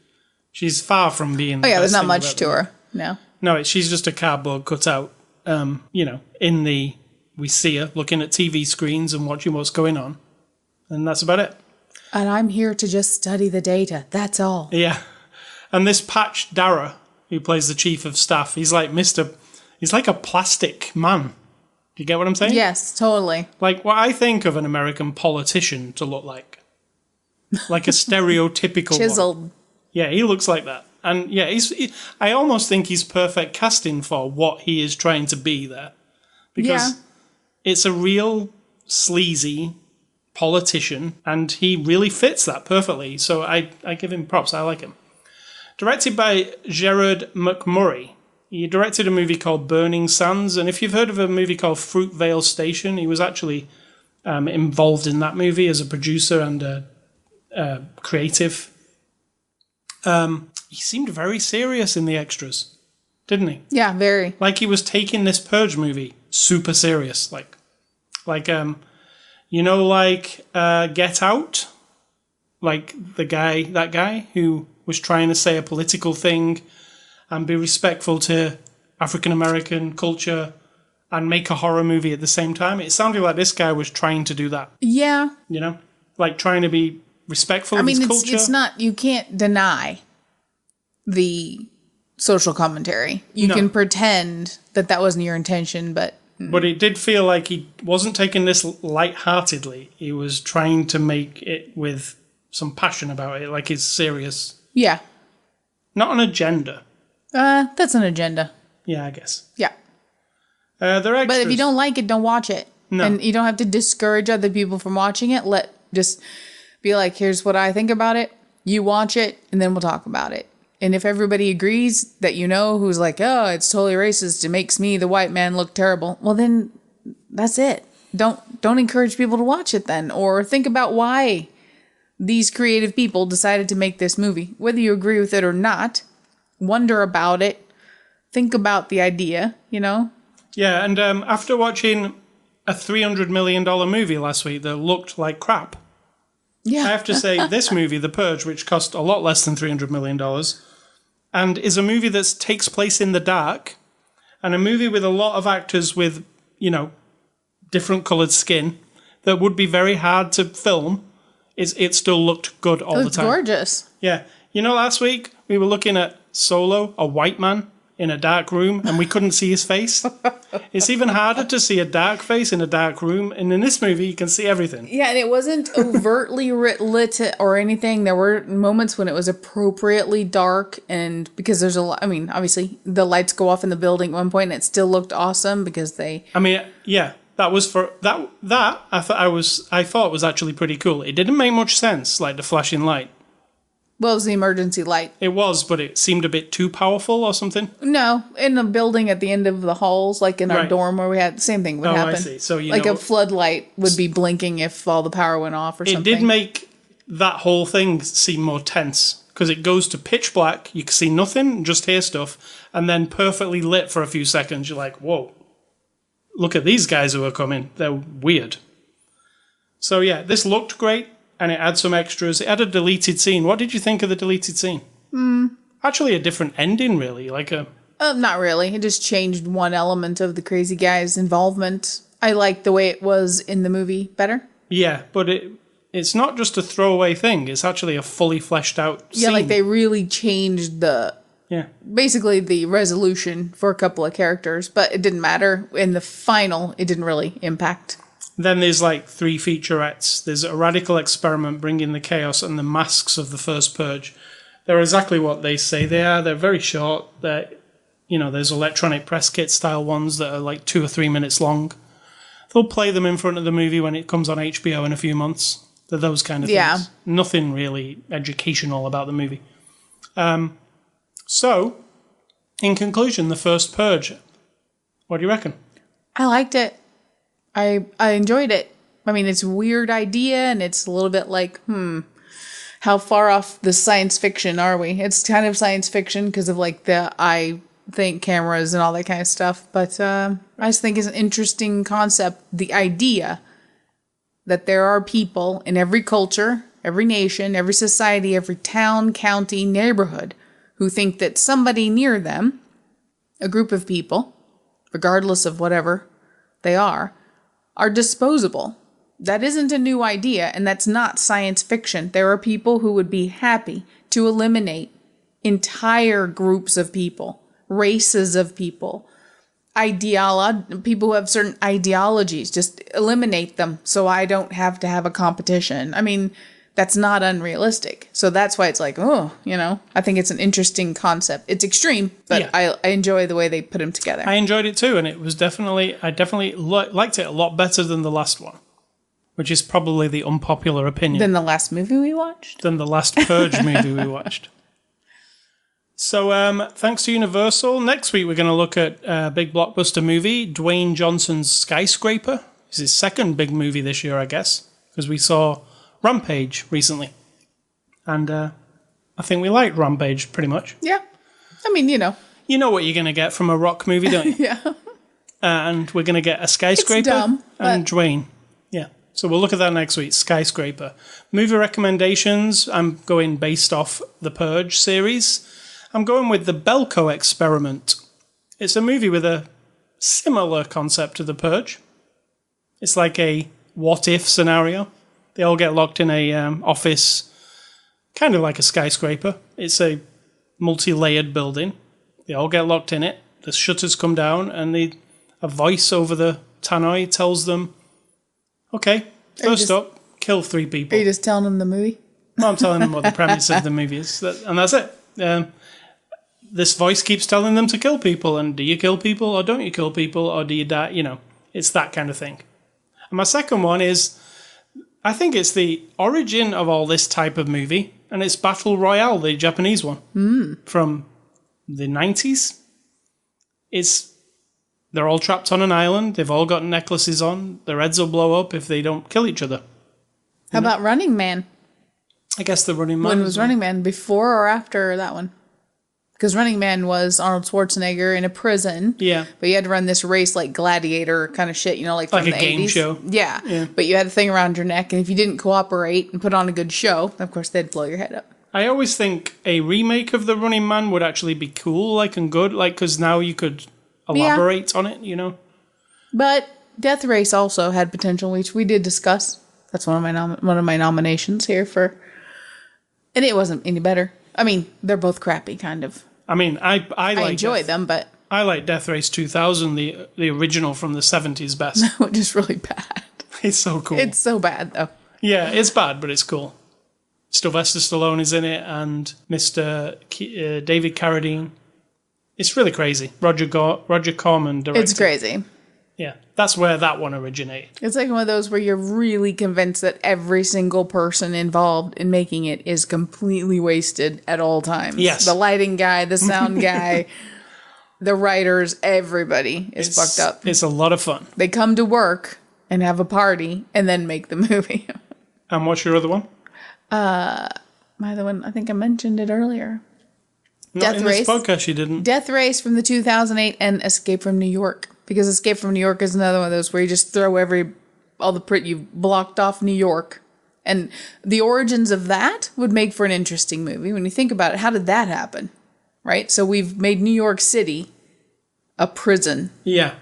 she's far from being the best there's not thing much to her. No, she's just a cardboard cutout. We see her looking at TV screens and watching what's going on, and that's about it. And I'm here to just study the data. That's all. Yeah. And this Patch Dara, who plays the chief of staff, he's like a plastic man. Do you get what I'm saying? Yes, totally. Like what I think of an American politician to look like. Like a stereotypical chiseled one. Yeah, he looks like that. And yeah, I almost think he's perfect casting for what he is trying to be there. Because it's a real sleazy politician, and he really fits that perfectly. So I give him props. I like him. Directed by Gerard McMurray. He directed a movie called Burning Sands, and if you've heard of a movie called Fruitvale Station, he was actually involved in that movie as a producer and a creative. He seemed very serious in the extras, didn't he? Yeah, very. Like he was taking this Purge movie super serious. Like Get Out? Like that guy who was trying to say a political thing and be respectful to African-American culture and make a horror movie at the same time. It sounded like this guy was trying to do that. Yeah. Like trying to be respectful of his culture. It's not, you can't deny the social commentary. You can pretend that wasn't your intention, but... But it did feel like he wasn't taking this lightheartedly. He was trying to make it with some passion about it, like it's serious. Yeah. Not an agenda. That's an agenda. Yeah, I guess. Yeah. They're extras. But if you don't like it, don't watch it. No. And you don't have to discourage other people from watching it. Just be like, here's what I think about it. You watch it, and then we'll talk about it. And if everybody agrees that who's like, oh, it's totally racist, it makes me, the white man, look terrible, well, then that's it. Don't encourage people to watch it then. Or think about why these creative people decided to make this movie. Whether you agree with it or not, wonder about it, think about the idea, Yeah, and after watching a $300 million movie last week that looked like crap, I have to say this movie, The Purge, which cost a lot less than $300 million, and is a movie that takes place in the dark, and a movie with a lot of actors with, different coloured skin, that would be very hard to film, it still looked good all the time. Gorgeous. Yeah. Last week we were looking at Solo, a white man, in a dark room and we couldn't see his face. It's even harder to see a dark face in a dark room. And in this movie, you can see everything. Yeah, and it wasn't overtly lit or anything. There were moments when it was appropriately dark, and because there's a lot, I mean, obviously the lights go off in the building at one point and it still looked awesome because they... I mean, yeah, that was for... That I thought was actually pretty cool. It didn't make much sense, like the flashing light. Well, it was the emergency light. It was, but it seemed a bit too powerful or something. No, in the building at the end of the halls, like in our dorm where we had the same thing would happen. I see. So like a floodlight would be blinking if all the power went off or something. It did make that whole thing seem more tense because it goes to pitch black. You can see nothing, just hear stuff, and then perfectly lit for a few seconds. You're like, whoa, look at these guys who are coming. They're weird. So yeah, this looked great. And it had some extras. It had a deleted scene. What did you think of the deleted scene? Actually, a different ending, really. Not really. It just changed one element of the crazy guy's involvement. I liked the way it was in the movie better. Yeah, but it's not just a throwaway thing. It's actually a fully fleshed out scene. Yeah, like they really changed basically the resolution for a couple of characters. But it didn't matter. In the final, it didn't really impact. Then there's like 3 featurettes. There's a radical experiment bringing the chaos and the masks of the first Purge. They're exactly what they say they are. They're very short. There's electronic press kit style ones that are like 2 or 3 minutes long. They'll play them in front of the movie when it comes on HBO in a few months. They're those kind of things. Nothing really educational about the movie. So, in conclusion, the first Purge. What do you reckon? I liked it. I enjoyed it. I mean, it's a weird idea, and it's a little bit like, how far off the science fiction are we? It's kind of science fiction because of like I think cameras and all that kind of stuff. But I just think it's an interesting concept. The idea that there are people in every culture, every nation, every society, every town, county, neighborhood who think that somebody near them, a group of people, regardless of whatever they are disposable. That isn't a new idea, and that's not science fiction. There are people who would be happy to eliminate entire groups of people, races of people, people who have certain ideologies. Just eliminate them so I don't have to have a competition. I mean, that's not unrealistic. So that's why it's like, I think it's an interesting concept. It's extreme, but yeah. I enjoy the way they put them together. I enjoyed it too, and it was I definitely liked it a lot better than the last one, which is probably the unpopular opinion. Than the last movie we watched? Than the last Purge movie we watched. So thanks to Universal. Next week we're going to look at a big blockbuster movie, Dwayne Johnson's Skyscraper. It's his second big movie this year, I guess, because we saw Rampage recently. And I think we liked Rampage pretty much. Yeah. I mean, You know what you're going to get from a rock movie, don't you? Yeah. And we're going to get a Skyscraper it's dumb, and Dwayne. Yeah. So we'll look at that next week, Skyscraper. Movie recommendations, I'm going based off the Purge series. I'm going with The Belko Experiment. It's a movie with a similar concept to The Purge. It's like a what-if scenario. They all get locked in a office, kind of like a skyscraper. It's a multi-layered building. They all get locked in it. The shutters come down, and a voice over the tannoy tells them, okay, first up, kill 3 people. Are you just telling them the movie? No, I'm telling them what the premise of the movie is. And that's it. This voice keeps telling them to kill people. And do you kill people, or don't you kill people, or do you die? It's that kind of thing. And my second one is, I think it's the origin of all this type of movie, and it's Battle Royale, the Japanese one, from the 90s. They're all trapped on an island, they've all got necklaces on, their heads will blow up if they don't kill each other. How about Running Man? I guess the Running Man. When was Running Man, before or after that one? Because Running Man was Arnold Schwarzenegger in a prison. Yeah. But you had to run this race like gladiator kind of shit, like from the a game 80s. Show. Yeah. But you had a thing around your neck, and if you didn't cooperate and put on a good show, of course, they'd blow your head up. I always think a remake of The Running Man would actually be cool, and good, because now you could elaborate on it, But Death Race also had potential, which we did discuss. That's one of my nominations here for... And it wasn't any better. I mean, they're both crappy, kind of. I mean, I like enjoy them, but I like Death Race 2000, the original from the 70s best. which is really bad. It's so cool. It's so bad though. Yeah, it's bad, but it's cool. Sylvester Stallone is in it, and Mr. David Carradine. It's really crazy. Roger Corman directed. It's crazy. Yeah, that's where that one originated. It's like one of those where you're really convinced that every single person involved in making it is completely wasted at all times. Yes. The lighting guy, the sound guy, the writers, everybody is fucked up. It's a lot of fun. They come to work and have a party and then make the movie. And what's your other one? My other one, I think I mentioned it earlier. Not in this podcast, you didn't. Death Race from the 2008 and Escape from New York. Because Escape from New York is another one of those where you just throw all the print, you've blocked off New York. And the origins of that would make for an interesting movie. When you think about it, how did that happen? Right? So we've made New York City a prison. Yeah.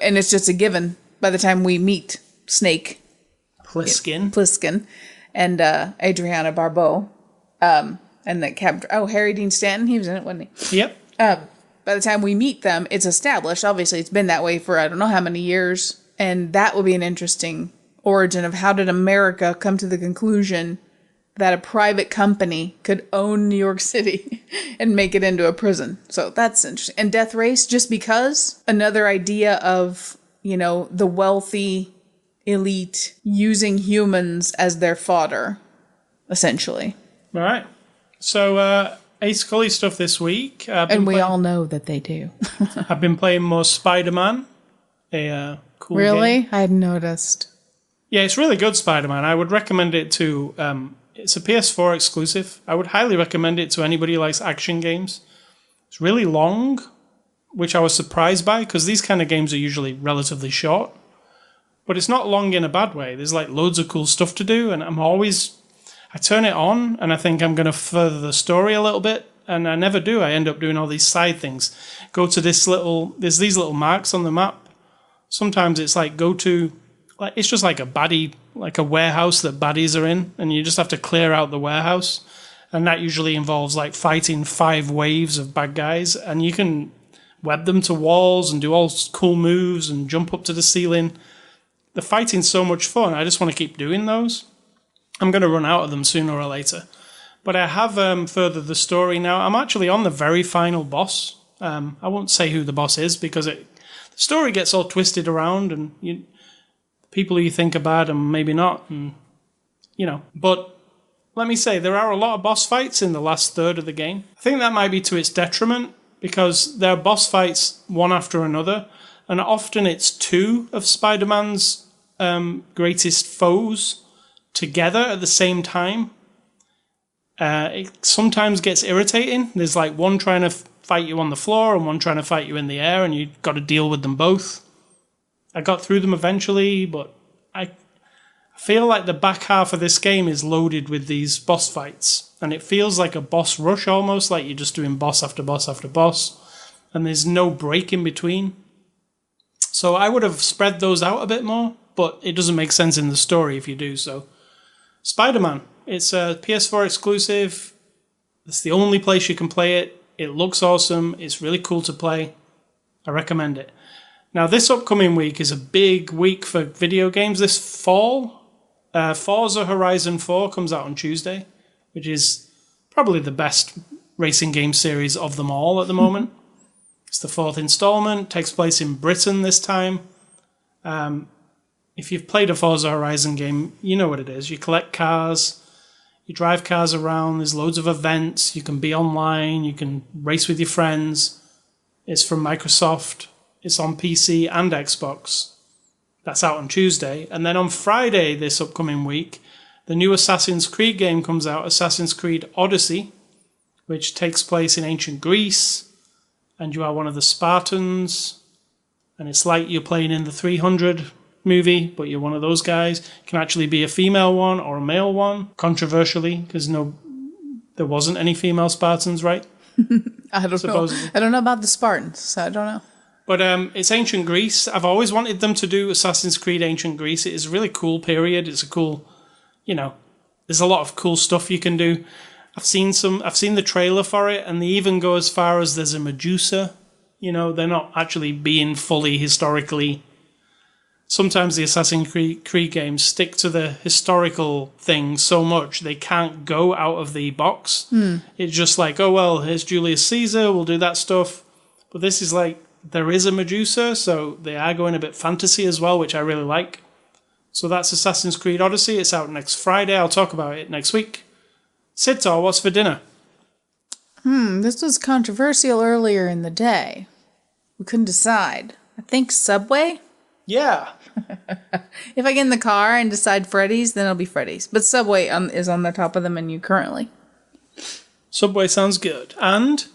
And it's just a given by the time we meet Snake. Plissken. And Adriana Barbeau. And that Harry Dean Stanton, he was in it, wasn't he? Yep. By the time we meet them, it's established. Obviously, it's been that way for I don't know how many years. And that will be an interesting origin of how did America come to the conclusion that a private company could own New York City and make it into a prison. So that's interesting. And Death Race, just because, another idea of, the wealthy elite using humans as their fodder, essentially. All right. So, Ace Scully stuff this week. And we all know that they do. I've been playing more Spider-Man. A cool game. Really? I hadn't noticed. Yeah, it's really good, Spider-Man. I would recommend it to... it's a PS4 exclusive. I would highly recommend it to anybody who likes action games. It's really long, which I was surprised by, because these kind of games are usually relatively short. But it's not long in a bad way. There's loads of cool stuff to do, and I turn it on, and I think I'm going to further the story a little bit, and I never do. I end up doing all these side things. There's these little marks on the map. Sometimes it's it's just like a baddie, like a warehouse that baddies are in, and you just have to clear out the warehouse. And that usually involves fighting 5 waves of bad guys, and you can web them to walls and do all cool moves and jump up to the ceiling. The fighting's so much fun. I just want to keep doing those. I'm going to run out of them sooner or later. But I have furthered the story now. I'm actually on the very final boss. I won't say who the boss is because the story gets all twisted around and people you think are bad and maybe not. And, But let me say, there are a lot of boss fights in the last third of the game. I think that might be to its detriment because there are boss fights one after another. And often it's 2 of Spider-Man's greatest foes together at the same time. It sometimes gets irritating. There's one trying to fight you on the floor and one trying to fight you in the air, and you've got to deal with them both. I got through them eventually, but I feel like the back half of this game is loaded with these boss fights, and it feels like a boss rush almost, like you're just doing boss after boss after boss, and there's no break in between. So I would have spread those out a bit more, but it doesn't make sense in the story if you do so. Spider-Man. It's a PS4 exclusive. It's the only place you can play it. It looks awesome. It's really cool to play. I recommend it. Now, this upcoming week is a big week for video games. This fall, Forza Horizon 4 comes out on Tuesday, which is probably the best racing game series of them all at the moment. It's the 4th installment. Takes place in Britain this time. If you've played a Forza Horizon game, you know what it is. You collect cars, you drive cars around, there's loads of events, you can be online, you can race with your friends. It's from Microsoft. It's on PC and Xbox. That's out on Tuesday. And then on Friday this upcoming week, the new Assassin's Creed game comes out, Assassin's Creed Odyssey, which takes place in ancient Greece, and you are one of the Spartans, and it's like you're playing in the 300 movie, but you're one of those guys. You can actually be a female one or a male one, controversially, because there wasn't any female Spartans, right? I don't know. I don't know about the Spartans, so I don't know. But it's ancient Greece. I've always wanted them to do Assassin's Creed Ancient Greece. It is a really cool period. It's a cool, there's a lot of cool stuff you can do. I've seen the trailer for it, and they even go as far as there's a Medusa. You know, they're not actually being fully historically. Sometimes the Assassin's Creed games stick to the historical thing so much they can't go out of the box. It's just like, oh, well, here's Julius Caesar, we'll do that stuff. But this is like, there is a Medusa, so they are going a bit fantasy as well, which I really like. So that's Assassin's Creed Odyssey. It's out next Friday. I'll talk about it next week. Sitar, what's for dinner? This was controversial earlier in the day. We couldn't decide. I think Subway? Yeah. If I get in the car and decide Freddy's, then it'll be Freddy's. But Subway is on the top of the menu currently. Subway sounds good. And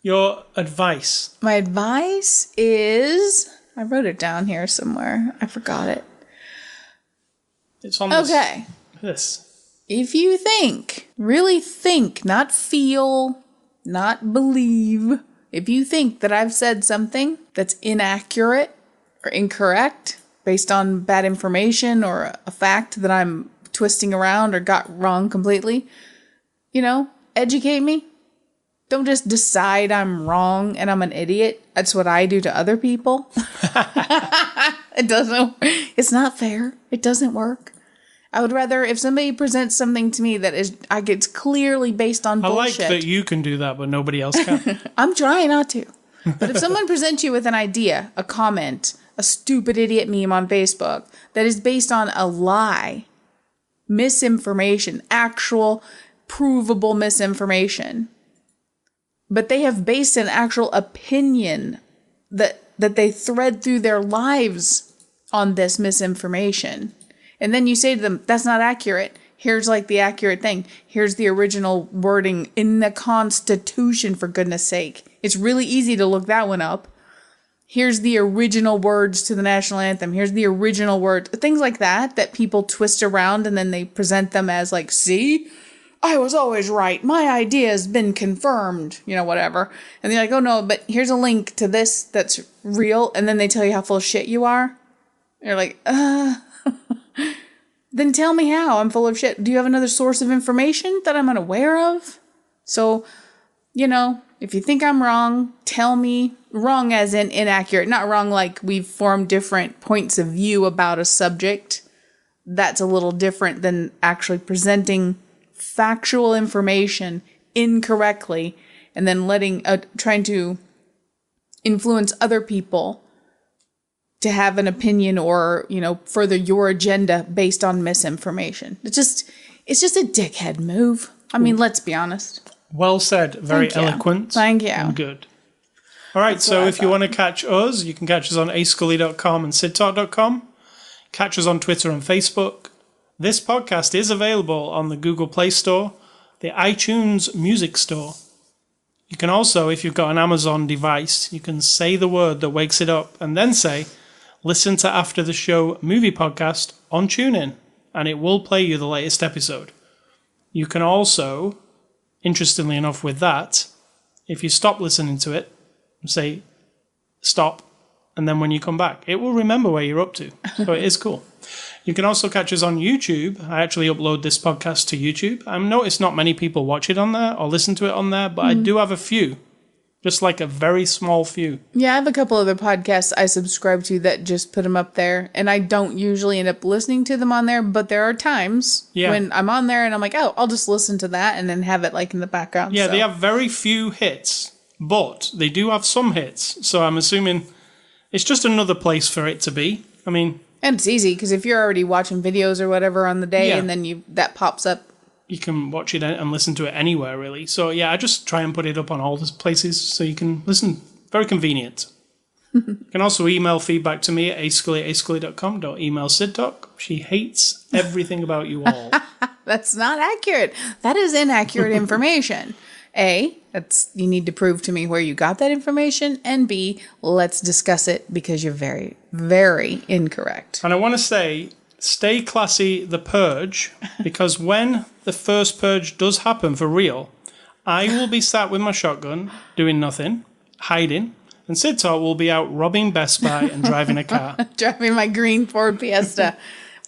your advice? My advice is... I wrote it down here somewhere. I forgot it. It's on this. Okay. This. If you think, really think, not feel, not believe, if you think that I've said something that's inaccurate or incorrect based on bad information or a fact that I'm twisting around or got wrong completely, you know, educate me. Don't just decide I'm wrong and I'm an idiot. That's what I do to other people. It's not fair. It doesn't work. I would rather, if somebody presents something to me that is, it's clearly based on bullshit. I like that you can do that, but nobody else can. I'm trying not to. But if someone presents you with an idea, a comment, a stupid idiot meme on Facebook that is based on a lie, misinformation, actual provable misinformation, but they have based an actual opinion that they thread through their lives on this misinformation, and then you say to them, that's not accurate. Here's like the accurate thing. Here's the original wording in the Constitution, for goodness sake. It's really easy to look that one up. Here's the original words to the national anthem. Here's the original words. Things like that people twist around and then they present them as like, see? I was always right. My idea has been confirmed. You know, whatever. And they're like, oh no, but here's a link to this that's real. And then they tell you how full of shit you are. You're like, Then tell me how I'm full of shit. Do you have another source of information that I'm unaware of? So, you know, if you think I'm wrong, tell me. Wrong as in inaccurate. Not wrong like we've formed different points of view about a subject. That's a little different than actually presenting factual information incorrectly and then trying to influence other people to have an opinion or, you know, further your agenda based on misinformation. It's just a dickhead move. I mean, let's be honest. Well said. Very eloquent. Thank you. And good. All right, so if you want to catch us, you can catch us on ascully.com and sidtalk.com. Catch us on Twitter and Facebook. This podcast is available on the Google Play Store, the iTunes Music Store. You can also, if you've got an Amazon device, you can say the word that wakes it up and then say, listen to After the Show movie podcast on TuneIn, and it will play you the latest episode. You can also, interestingly enough with that, if you stop listening to it, say stop, and then when you come back, it will remember where you're up to. So it is cool. You can also catch us on YouTube. I actually upload this podcast to YouTube. I've noticed not many people watch it on there or listen to it on there, but I do have a few. Just like a very small few. Yeah, I have a couple other podcasts I subscribe to that just put them up there. And I don't usually end up listening to them on there, but there are times when I'm on there and I'm like, oh, I'll just listen to that and then have it like in the background. Yeah, they have very few hits, but they do have some hits. So I'm assuming it's just another place for it to be. I mean... And it's easy because if you're already watching videos or whatever on the day and then that pops up. You can watch it and listen to it anywhere, really. So, yeah, I just try and put it up on all the places so you can listen. Very convenient. You can also email feedback to me at ascully@ascully.com. Don't email sidtalk. She hates everything about you all. That's not accurate. That is inaccurate information. A, you need to prove to me where you got that information. And B, let's discuss it because you're very, very incorrect. And I want to say... Stay classy, the Purge, because when the first Purge does happen for real, I will be sat with my shotgun, doing nothing, hiding, and Sidtalk will be out robbing Best Buy and driving a car. Driving my green Ford Fiesta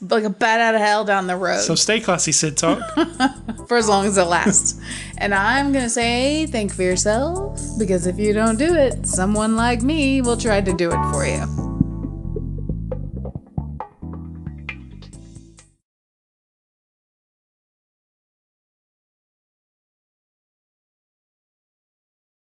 like a bat out of hell down the road. So stay classy, Sid Talk. For as long as it lasts. And I'm going to say think for yourself, because if you don't do it, someone like me will try to do it for you.